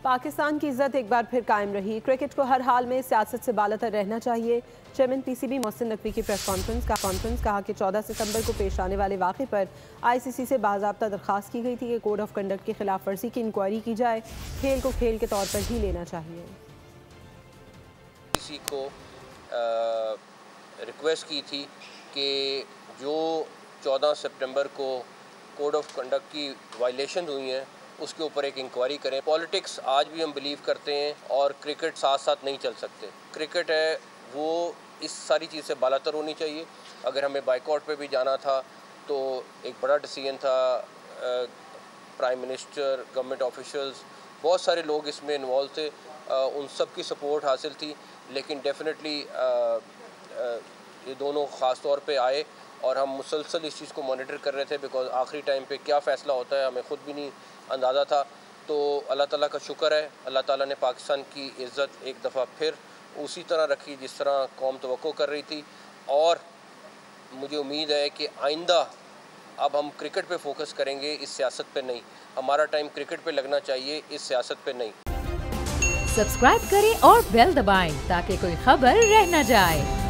पाकिस्तान की इज्जत एक बार फिर कायम रही। क्रिकेट को हर हाल में सियासत से बालातर रहना चाहिए। चेयरमैन पीसीबी मोहसिन नकवी की प्रेस कॉन्फ्रेंस कहा कि 14 सितंबर को पेश आने वाले वाक़े पर आईसीसी से बाज़ाब्ता दरख्वास्त की गई थी कि कोड ऑफ कंडक्ट की खिलाफ वर्जी की इंक्वायरी की जाए। खेल को खेल के तौर पर ही लेना चाहिए। किसी को रिक्वेस्ट की थी कि जो 14 सितंबर को कोड ऑफ कंडक्ट की वायलेशन हुई हैं उसके ऊपर एक इंक्वायरी करें। पॉलिटिक्स आज भी हम बिलीव करते हैं और क्रिकेट साथ साथ नहीं चल सकते। क्रिकेट है वो इस सारी चीज़ से बालातर होनी चाहिए। अगर हमें बाइकआउट पे भी जाना था तो एक बड़ा डिसीजन था। प्राइम मिनिस्टर, गवर्नमेंट ऑफिशियल्स, बहुत सारे लोग इसमें इन्वॉल्व थे, उन सब की सपोर्ट हासिल थी। लेकिन डेफिनेटली ये दोनों ख़ास तौर पे आए और हम मुसलसल इस चीज़ को मॉनिटर कर रहे थे, बिकॉज आखिरी टाइम पे क्या फ़ैसला होता है हमें ख़ुद भी नहीं अंदाज़ा था। तो अल्लाह ताला का शुक्र है, अल्लाह ताला ने पाकिस्तान की इज़्ज़त एक दफ़ा फिर उसी तरह रखी जिस तरह कौम तवक्को कर रही थी। और मुझे उम्मीद है कि आइंदा अब हम क्रिकेट पे फोकस करेंगे, इस सियासत पे नहीं। हमारा टाइम क्रिकेट पे लगना चाहिए, इस सियासत पे नहीं। सब्सक्राइब करें और बेल दबाएं ताकि कोई खबर रह न जाए।